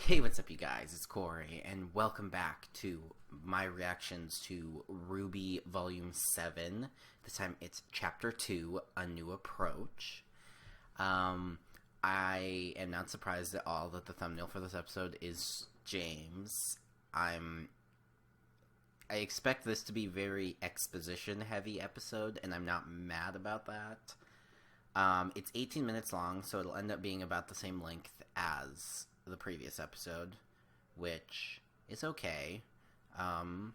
Hey, what's up, you guys? It's Corey, and welcome back to my reactions to RWBY Volume 7. This time it's Chapter 2, A New Approach. I am not surprised at all that the thumbnail for this episode is James. I expect this to be a very exposition-heavy episode, and I'm not mad about that. It's 18 minutes long, so it'll end up being about the same length as the previous episode, which is okay. I'm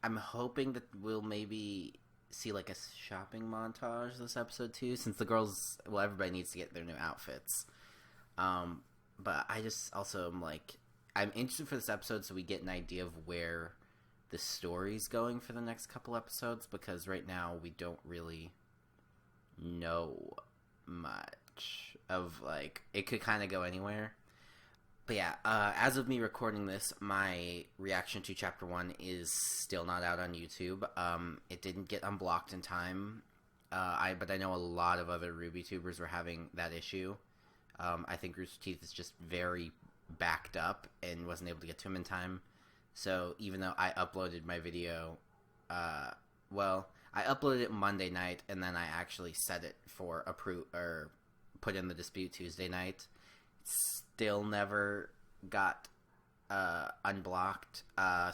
hoping that we'll maybe see like a shopping montage this episode too, since the girls, well, everybody needs to get their new outfits. But I just also am like, I'm interested for this episode so we get an idea of where the story's going for the next couple episodes, because right now we don't really know much of, like, it could kind of go anywhere. But yeah, as of me recording this, my reaction to Chapter 1 is still not out on YouTube. It didn't get unblocked in time, but I know a lot of other RWBY tubers were having that issue. I think Rooster Teeth is just very backed up and wasn't able to get to him in time. So even though I uploaded my video, I uploaded it Monday night, and then I actually set it for put in the dispute Tuesday night. Still never got unblocked,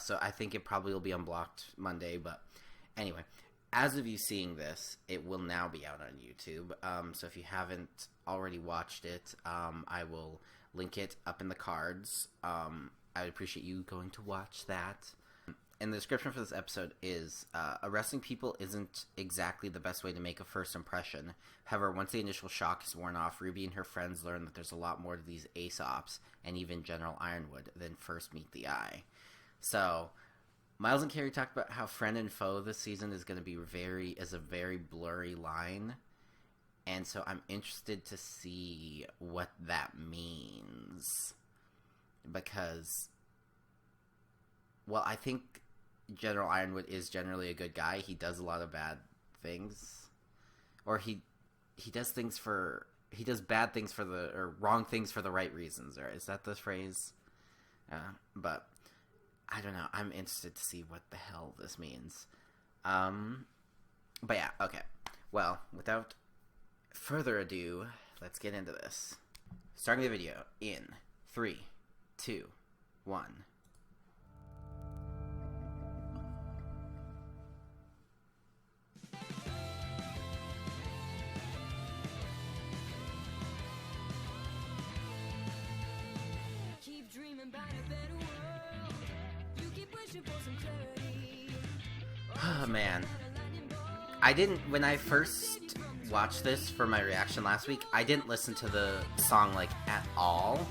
so I think it probably will be unblocked Monday. But anyway, as of you seeing this, it will now be out on YouTube. So if you haven't already watched it, I will link it up in the cards. I would appreciate you going to watch that. And the description for this episode is, arresting people isn't exactly the best way to make a first impression. However, once the initial shock is worn off, RWBY and her friends learn that there's a lot more to these Aesops, and even General Ironwood, than first meet the eye. So, Miles and Carrie talked about how friend and foe this season is going to be a very blurry line. And so I'm interested to see what that means. Because, well, I think General Ironwood is generally a good guy. He does a lot of bad things, or he does bad things or wrong things for the right reasons. Or is that the phrase? But I don't know. I'm interested to see what the hell this means. But yeah, okay. Well, without further ado, let's get into this. Starting the video in 3, 2, 1. Oh man, when I first watched this for my reaction last week, I didn't listen to the song like at all.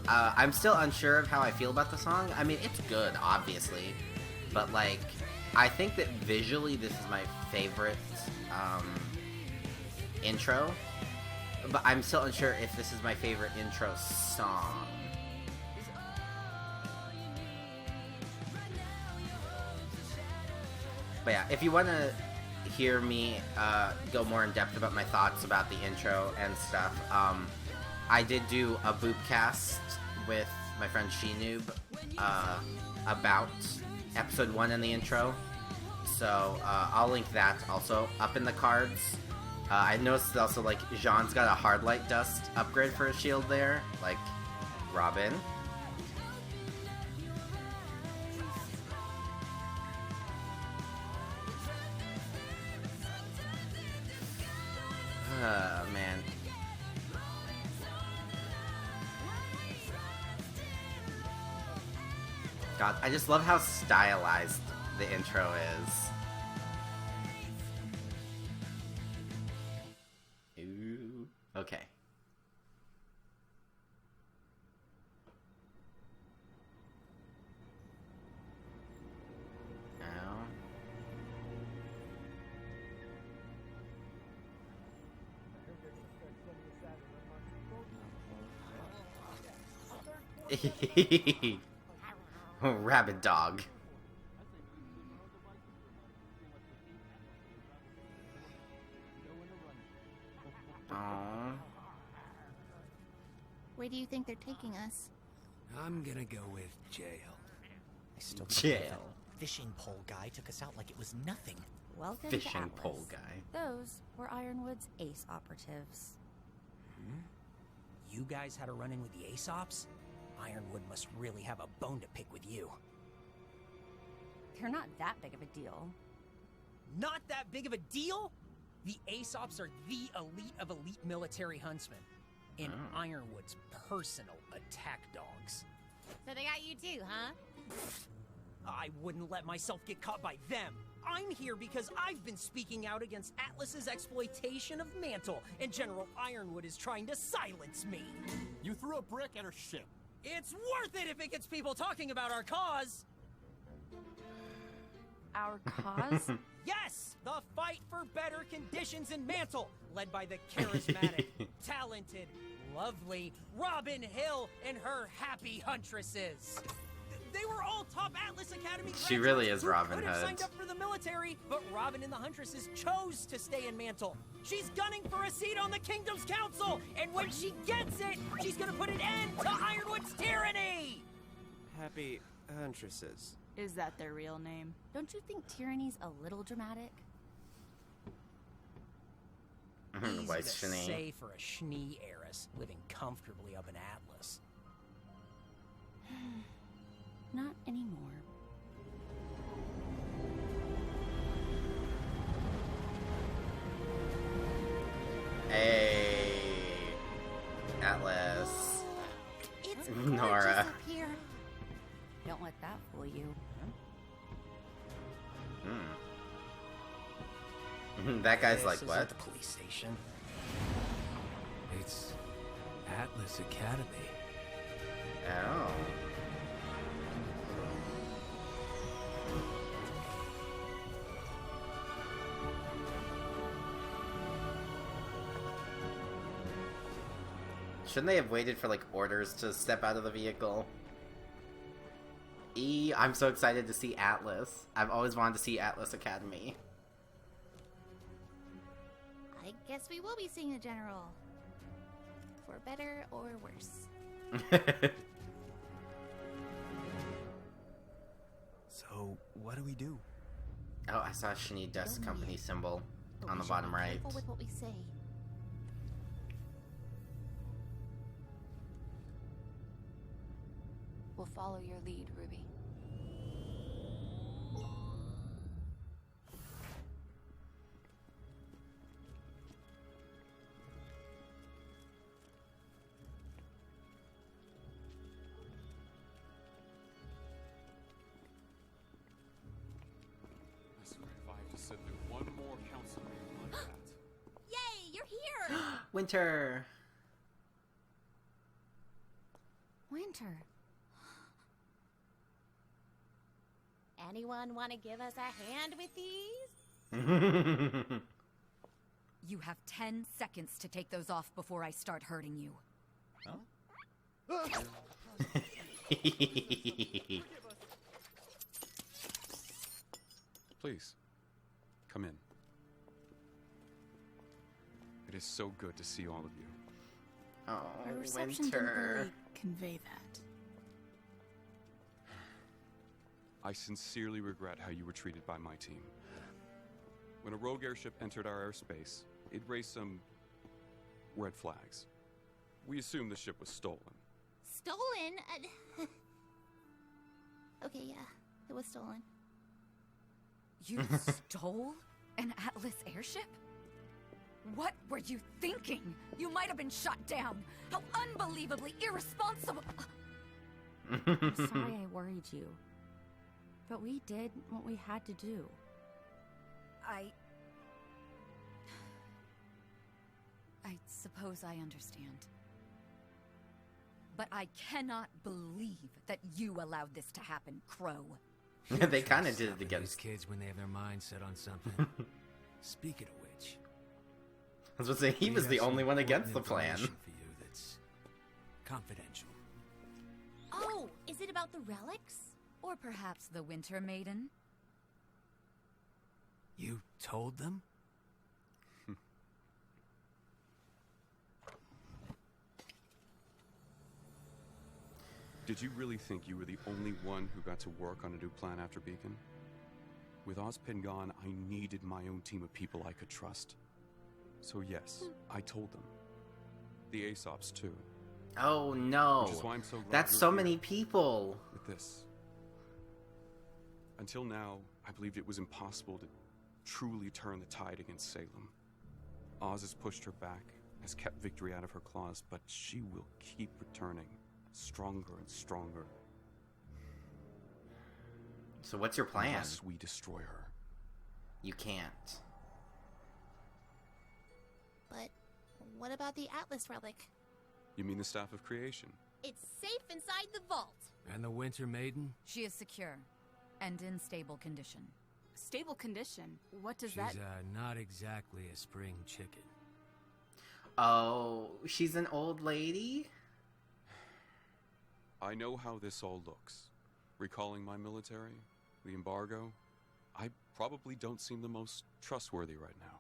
I'm still unsure of how I feel about the song. I mean, it's good, obviously, but like, I think that visually this is my favorite intro, but I'm still unsure if this is my favorite intro song. But yeah, if you want to hear me go more in depth about my thoughts about the intro and stuff, I did do a boopcast with my friend Shinoob about episode 1 and the intro. So I'll link that also up in the cards. I noticed also, like, Jean's got a hard light dust upgrade for his shield there, like Robin. Man. God, I just love how stylized the intro is. Ooh. Okay. Rabid dog. Aww. Where do you think they're taking us? I'm gonna go with jail. I still can't believe Jail. that fishing pole guy took us out like it was nothing. Welcome to Fishing Atlas. pole guy. Those were Ironwood's ace operatives. You guys had a run-in with the Aesops? Ironwood must really have a bone to pick with you. They're not that big of a deal. Not that big of a deal? The Aesops are the elite of elite military huntsmen. And Ironwood's personal attack dogs. So they got you too, huh? I wouldn't let myself get caught by them. I'm here because I've been speaking out against Atlas's exploitation of Mantle, and General Ironwood is trying to silence me. You threw a brick at her ship. It's worth it if it gets people talking about our cause. Our cause? Yes, the fight for better conditions in Mantle, led by the charismatic, talented, lovely Robin Hill and her happy huntresses. They were all top Atlas Academy graduates. She really is who Robin could have Hood. signed up for the military, but Robin and the Huntresses chose to stay in Mantle. She's gunning for a seat on the Kingdom's Council, and when she gets it, she's gonna put an end to Ironwood's tyranny! Happy Huntresses. Is that their real name? Don't you think tyranny's a little dramatic? Easy Why to Shani? say for a Schnee heiress living comfortably up in Atlas. Not anymore. Hey, Atlas. It's Nora. gorgeous up here. Don't let that fool you. That guy's This like, isn't what? the police station. It's Atlas Academy. Oh. Shouldn't they have waited for, like, orders to step out of the vehicle? I'm so excited to see Atlas. I've always wanted to see Atlas Academy. I guess we will be seeing the general. For better or worse. So, what do we do? Oh, I saw a Shani Dust Don't Company yet. symbol But on we the should bottom be right. careful with what we say. We'll follow your lead, Ruby. I swear if I have to sit through one more council meeting like that. Yay, you're here! Winter! Winter. Anyone want to give us a hand with these? You have 10 seconds to take those off before I start hurting you. Please, come in. It is so good to see all of you. Oh, Our reception didn't Winter. really convey that. I sincerely regret how you were treated by my team. When a rogue airship entered our airspace, it raised some red flags. We assumed the ship was stolen. Stolen? Okay, yeah, it was stolen. You stole an Atlas airship? What were you thinking? You might have been shot down. How unbelievably irresponsible. I'm sorry I worried you. But we did what we had to do. I suppose I understand. But I cannot believe that you allowed this to happen, Crow. They kind of did Stop it these against. kids when they have their minds set on something. Speaking of which, I was going to say, he we was have the some only one against the important plan. information for you that's confidential. Oh, is it about the relics? Or perhaps the Winter Maiden? You told them? Did you really think you were the only one who got to work on a new plan after Beacon? With Ozpin gone, I needed my own team of people I could trust. So yes, I told them. The Aesops too. Oh no. Which is why I'm so glad That's you're so here many people. with this. Until now, I believed it was impossible to truly turn the tide against Salem. Oz has pushed her back, has kept victory out of her claws, but she will keep returning, stronger and stronger. So what's your plan? Unless we destroy her. You can't. But what about the Atlas relic? You mean the Staff of Creation? It's safe inside the vault. And the Winter Maiden? She is secure and in stable condition. Stable condition? What does She's, that... not exactly a spring chicken. Oh, she's an old lady? I know how this all looks. Recalling my military, the embargo, I probably don't seem the most trustworthy right now.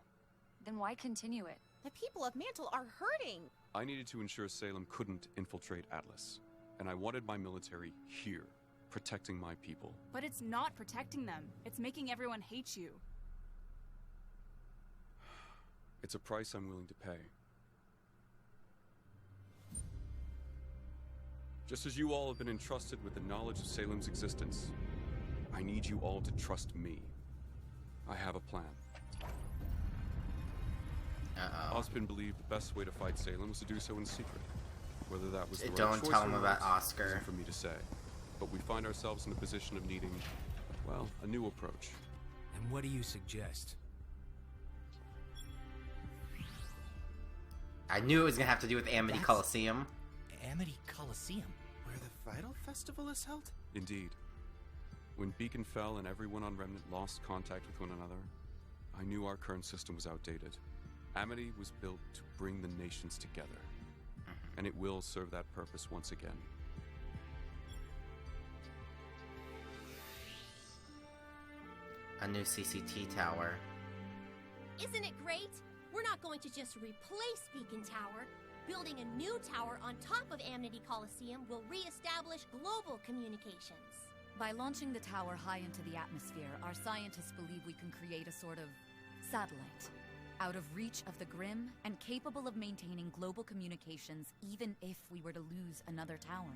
Then why continue it? The people of Mantle are hurting. I needed to ensure Salem couldn't infiltrate Atlas, and I wanted my military here, protecting my people. But it's not protecting them. It's making everyone hate you. It's a price I'm willing to pay. Just as you all have been entrusted with the knowledge of Salem's existence, I need you all to trust me. I have a plan. Uh-oh. Ozpin believed the best way to fight Salem was to do so in secret. Whether that was the right Don't choice tell or him not about Oscar. isn't for me to say. But we find ourselves in a position of needing, well, a new approach. And what do you suggest? I knew it was gonna have to do with Amity That's- Coliseum. Amity Coliseum. Where the Vital Festival is held? Indeed. When Beacon fell and everyone on Remnant lost contact with one another, I knew our current system was outdated. Amity was built to bring the nations together, and it will serve that purpose once again. A new CCT tower. Isn't it great? We're not going to just replace Beacon Tower. Building a new tower on top of Amity Coliseum will re-establish global communications. By launching the tower high into the atmosphere, our scientists believe we can create a sort of satellite, out of reach of the Grim and capable of maintaining global communications even if we were to lose another tower.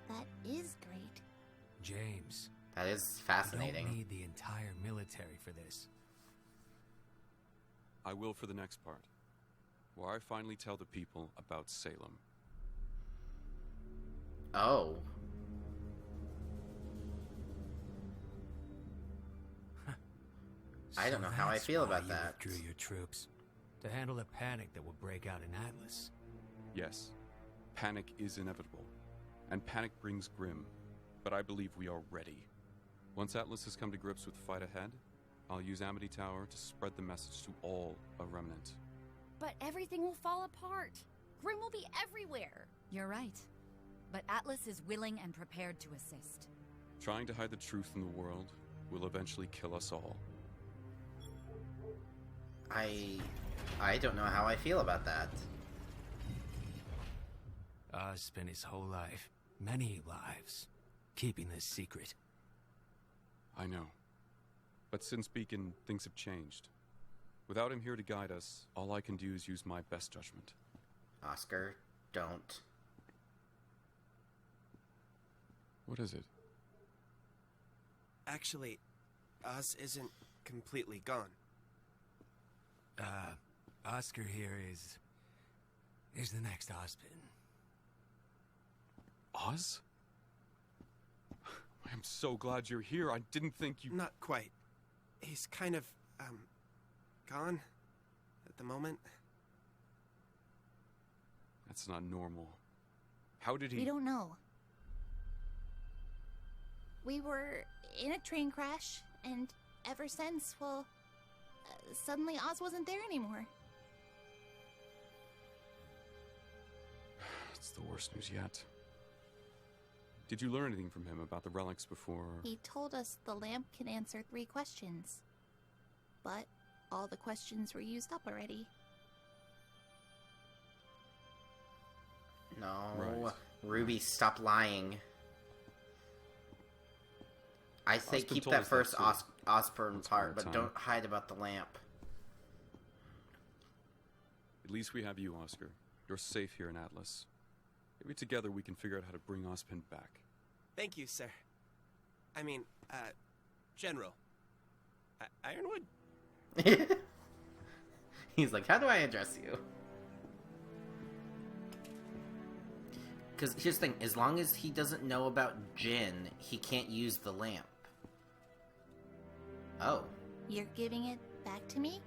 That is great. James. That is You fascinating. don't need the entire military for this. I will for the next part, where I finally tell the people about Salem. Oh. I don't know how I that's feel why about you that. withdrew your troops. To handle a panic that will break out in Atlas. Yes, panic is inevitable, and panic brings Grim, but I believe we are ready. Once Atlas has come to grips with the fight ahead, I'll use Amity Tower to spread the message to all of Remnant. But everything will fall apart. Grim will be everywhere. You're right. But Atlas is willing and prepared to assist. Trying to hide the truth from the world will eventually kill us all. I don't know how I feel about that. Oz spent his whole life, many lives, keeping this secret. I know. But since Beacon, things have changed. Without him here to guide us, all I can do is use my best judgment. Oscar, don't. What is it? Actually, Oz isn't completely gone. Oscar here is the next Ozpin. Oz? I am so glad you're here. I didn't think you... Not quite. He's kind of, gone at the moment. That's not normal. How did he... We don't know. We were in a train crash, and ever since, well, suddenly Oz wasn't there anymore. It's the worst news yet. Did you learn anything from him about the relics before... He told us the lamp can answer 3 questions. But all the questions were used up already. No. Right. RWBY, stop lying. I say Osborne keep told that us first that too. Osborne Once part, upon a but time. don't hide about the lamp. At least we have you, Oscar. You're safe here in Atlas. Maybe together we can figure out how to bring Ozpin back. Thank you, sir. I mean, General. Ironwood? He's like, how do I address you? Because here's the thing, as long as he doesn't know about Jin, he can't use the lamp. Oh. You're giving it back to me?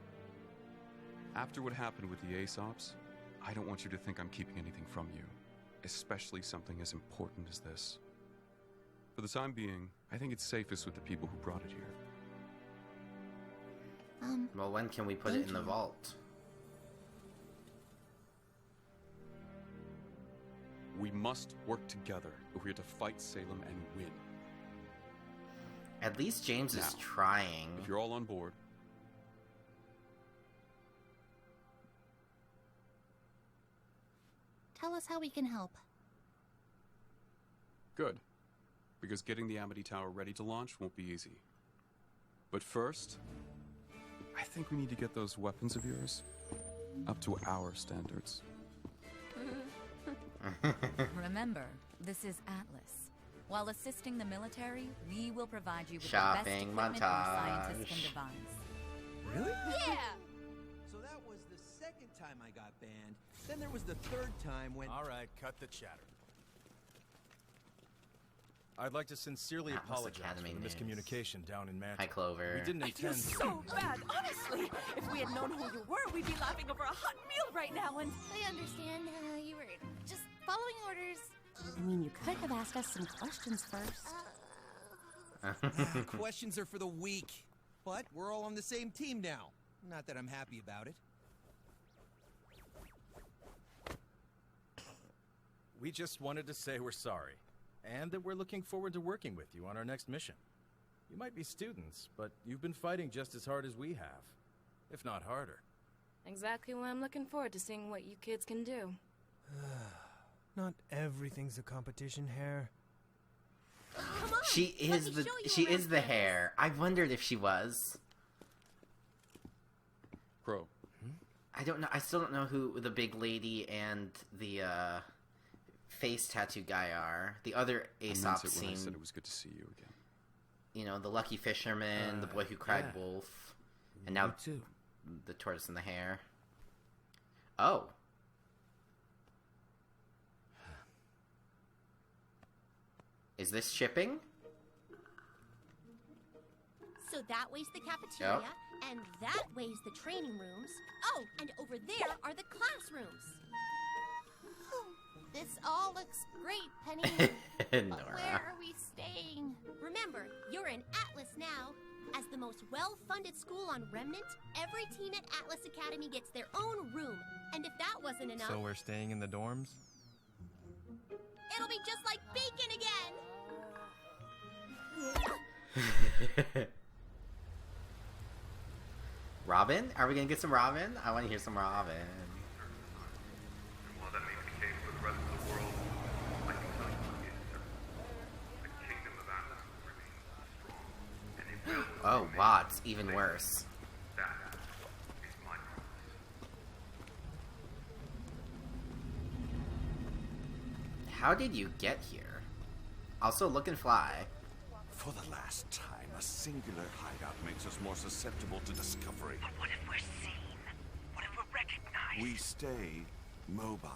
After what happened with the Aesops, I don't want you to think I'm keeping anything from you. Especially something as important as this. For the time being, I think it's safest with the people who brought it here. Well, when can we put it in the vault? We must work together if we are to fight Salem and win. At least James is Now, trying. If you're all on board, Tell us how we can help. good. Because getting the Amity Tower ready to launch won't be easy. But first, I think we need to get those weapons of yours up to our standards. Remember, this is Atlas. While assisting the military, we will provide you with Shopping the best equipment our scientists can montage. devise. Really? Yeah! So that was the second time I got banned. Then there was the third time when... All right, cut the chatter. I'd like to sincerely Atlas apologize Academy for the news. miscommunication down in Mantle. Hi, Clover. We didn't I feel intend to. so bad, honestly. If we had known who you were, we'd be laughing over a hot meal right now and... I understand. You were just following orders. I mean, you could have asked us some questions first. Questions are for the weak. But we're all on the same team now. Not that I'm happy about it. We just wanted to say we're sorry, and that we're looking forward to working with you on our next mission. You might be students, but you've been fighting just as hard as we have, if not harder. Exactly why I'm looking forward to seeing what you kids can do. Not everything's a competition, Hare. Come on! She is let me the show you she around is the campus. hair. I wondered if she was. Crow. I don't know. I still don't know who the big lady and the face tattoo guy are. The other I meant Aesop it when I scene. said it was good to see you again. You know, the lucky fisherman, the boy who cried yeah. wolf, and now Me too. the tortoise and the hare. Oh. Is this shipping? So that way's the cafeteria, and that way's the training rooms. Oh, and over there are the classrooms. This all looks great, Penny. But Nora. where are we staying? Remember, you're in Atlas now. As the most well-funded school on Remnant, every teen at Atlas Academy gets their own room. And if that wasn't enough, So we're staying in the dorms? it'll be just like bacon again. Robin? Are we gonna get some Robin? I want to hear some Robin. While that may be the case for the rest of the world, I can tell you what is certain. The kingdom of Atlas will remain strong, and it will Oh, wow, it's even worse. That is my promise. How did you get here? Also, look and fly. For the last time, a singular hideout makes us more susceptible to discovery. But what if we're seen? What if we're recognized? We stay mobile.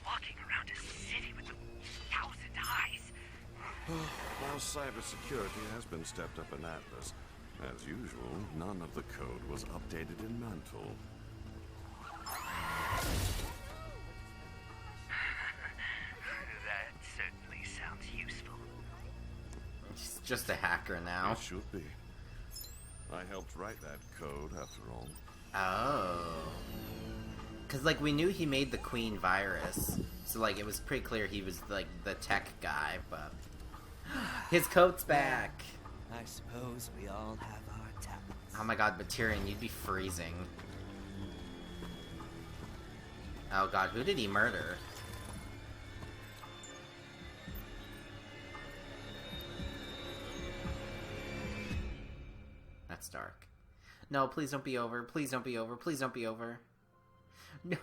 Walking around a city with 1,000 eyes. While cybersecurity has been stepped up in Atlas, as usual, none of the code was updated in Mantle. That certainly sounds useful. He's just a hacker now. It should be. I helped write that code, after all. Oh. Because, like, we knew he made the Queen virus. So, like, it was pretty clear he was, like, the tech guy, but... His coat's back! I suppose we all have our talents. Oh my god, but Tyrion, you'd be freezing. Oh god, who did he murder? dark. No, please don't be over. Please don't be over. Please don't be over. No.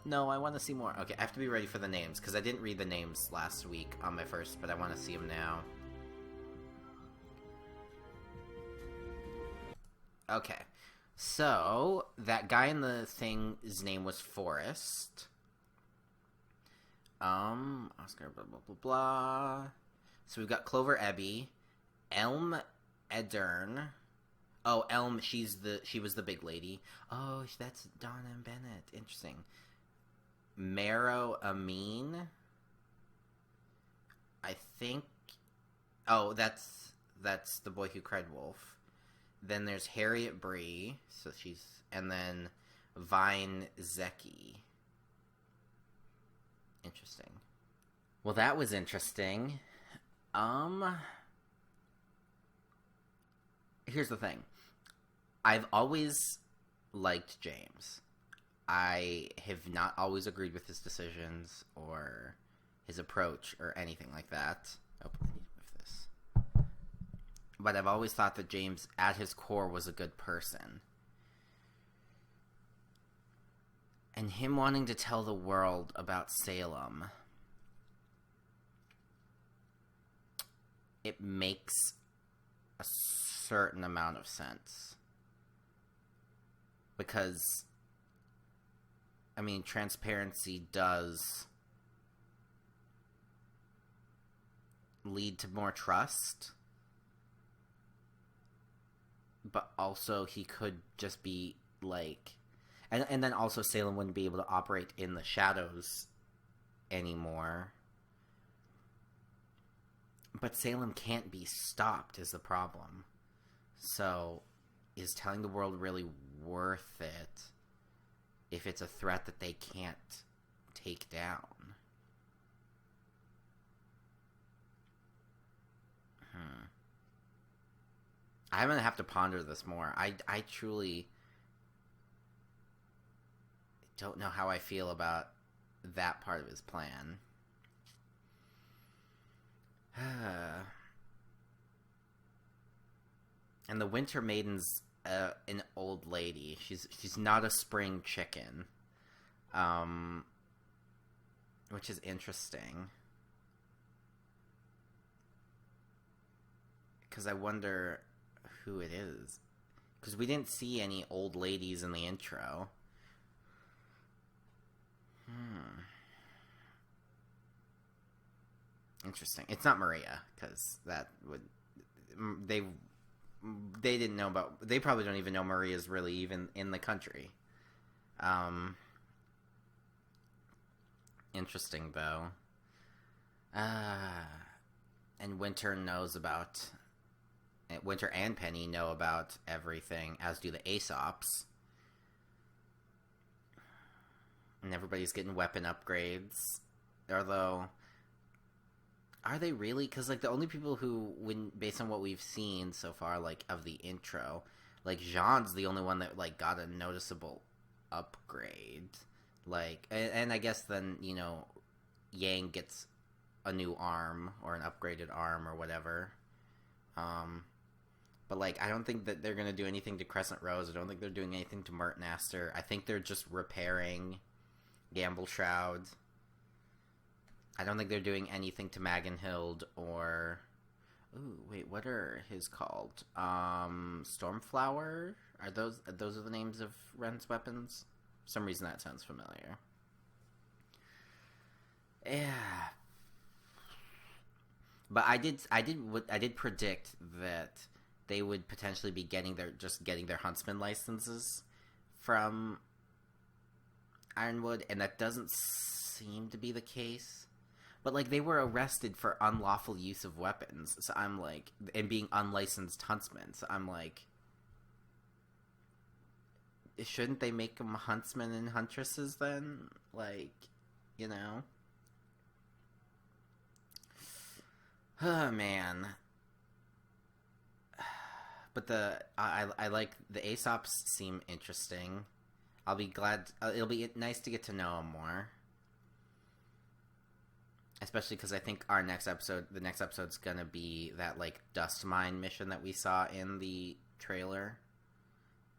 No, I want to see more. Okay, I have to be ready for the names, because I didn't read the names last week on my first, but I want to see them now. Okay. So, that guy in the thing, his name was Forrest. Oscar, blah, blah, blah, blah. So we've got Clover Ebby, Elm Edern. Oh, Elm, she was the big lady. Oh, that's Donna and Bennett. Interesting. Marrow Amin. I think. Oh, that's the boy who cried wolf. Then there's Harriet Bree, so she's, and then Vine Zeki. Interesting. Well, that was interesting. Here's the thing. I've always liked James. I have not always agreed with his decisions or his approach or anything like that. Oh, I need to move this. But I've always thought that James, at his core, was a good person. And him wanting to tell the world about Salem, it makes a certain amount of sense. Because, I mean, transparency does lead to more trust. But also, he could just be, like... And then also, Salem wouldn't be able to operate in the shadows anymore. But Salem can't be stopped, is the problem. So, is telling the world really worth it if it's a threat that they can't take down? I'm gonna have to ponder this more. I truly don't know how I feel about that part of his plan. And the Winter Maiden's an old lady. She's not a spring chicken, which is interesting. Because I wonder who it is. Because we didn't see any old ladies in the intro. Interesting. It's not Maria, because that would... They didn't know about... They probably don't even know Maria's really even in the country. Interesting, though. And Winter knows about... Winter and Penny know about everything, as do the Aesops. And everybody's getting weapon upgrades. Although... Are they really? Because, like, the only people who, based on what we've seen so far, like, of the intro, like, Jean's the only one that, like, got a noticeable upgrade. Like, and I guess then, you know, Yang gets a new arm, or an upgraded arm, or whatever. But, like, I don't think that they're going to do anything to Crescent Rose. I don't think they're doing anything to Mert Naster. I think they're just repairing Gamble Shroud. I don't think they're doing anything to Magenhild or... Ooh, wait, what are his called? Stormflower? Are those are the names of Ren's weapons? For some reason that sounds familiar. Yeah. But I did predict that they would potentially be getting their huntsman licenses from Ironwood, and that doesn't seem to be the case. But, like, they were arrested for unlawful use of weapons, so I'm like, and being unlicensed huntsmen, so I'm like, shouldn't they make them huntsmen and huntresses then? Like, you know? Oh, man. But I like, the Aesops seem interesting. I'll be glad, it'll be nice to get to know them more. Especially because I think the next episode's gonna be that, like, dust mine mission that we saw in the trailer.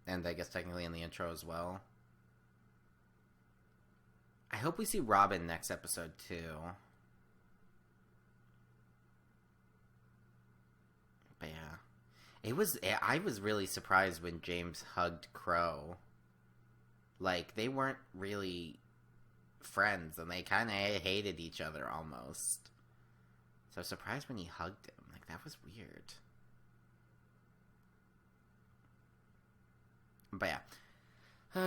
And I guess technically in the intro as well. I hope we see Robin next episode, too. But yeah. I was really surprised when James hugged Crow. Like, they weren't really friends, and they kind of hated each other almost. So I was surprised when he hugged him. Like, that was weird. But yeah.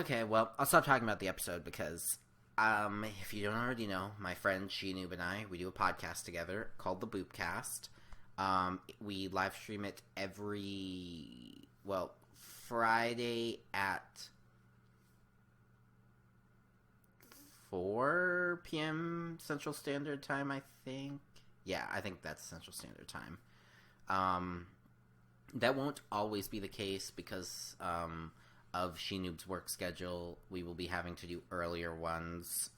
Okay, well, I'll stop talking about the episode because, if you don't already know, my friend She-Noob and I, we do a podcast together called The Boopcast. We live stream it Friday at 4 p.m. Central Standard Time, I think. Yeah, I think that's Central Standard Time. That won't always be the case because of She-Noob's work schedule. We will be having to do earlier ones.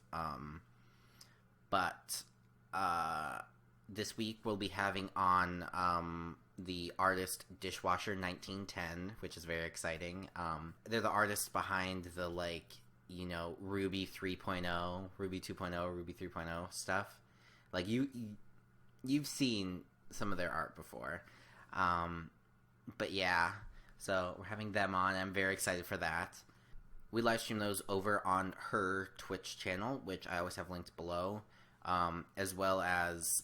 But this week we'll be having on the artist Dishwasher 1910, which is very exciting. They're the artists behind the, like, you know, RWBY 3.0, RWBY 2.0, RWBY 3.0 stuff. Like, you've seen some of their art before. But yeah, so we're having them on. I'm very excited for that. We live stream those over on her Twitch channel, which I always have linked below. As well as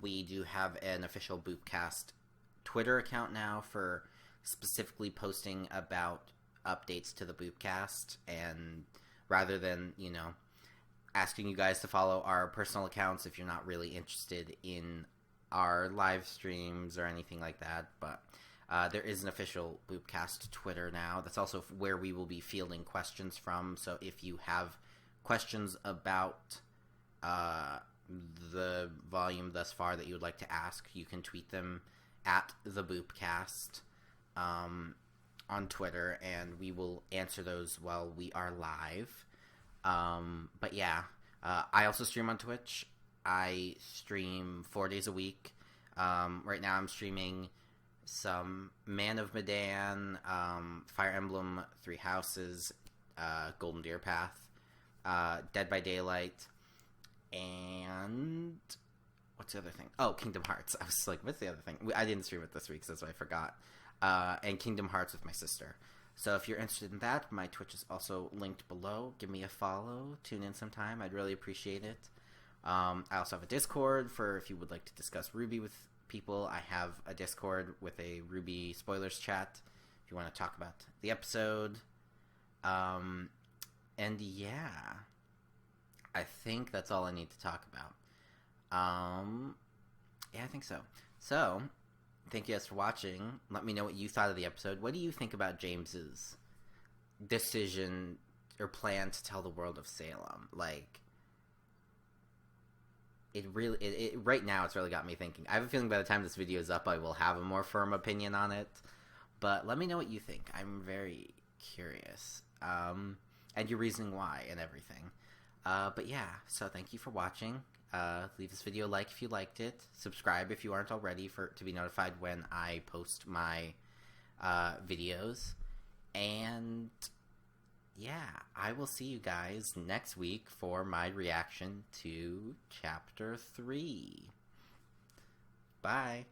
we do have an official Boopcast Twitter account now for specifically posting about updates to the Boopcast, and rather than, you know, asking you guys to follow our personal accounts if you're not really interested in our live streams or anything like that. But there is an official Boopcast Twitter now. That's also where we will be fielding questions from. So if you have questions about the volume thus far that you would like to ask, you can tweet them at the Boopcast on Twitter, and we will answer those while we are live. But yeah, I also stream on Twitch. I stream 4 days a week. Right now I'm streaming some Man of Medan, Fire Emblem 3 Houses, Golden Deer Path, Dead by Daylight, and what's the other thing? Oh, Kingdom Hearts. I was like, what's the other thing? I didn't stream it this week, so that's why I forgot. And Kingdom Hearts with my sister. So if you're interested in that, my Twitch is also linked below. Give me a follow. Tune in sometime. I'd really appreciate it. I also have a Discord for if you would like to discuss RWBY with people. I have a Discord with a RWBY spoilers chat if you want to talk about the episode. And yeah, I think that's all I need to talk about. Yeah, I think so. So, thank you guys for watching. Let me know what you thought of the episode. What do you think about James's decision or plan to tell the world of Salem? Like, right now it's really got me thinking. I have a feeling by the time this video is up, I will have a more firm opinion on it. But let me know what you think. I'm very curious. And your reasoning why and everything. But yeah, so thank you for watching. Leave this video a like if you liked it. Subscribe if you aren't already to be notified when I post my videos. And yeah, I will see you guys next week for my reaction to Chapter 3. Bye.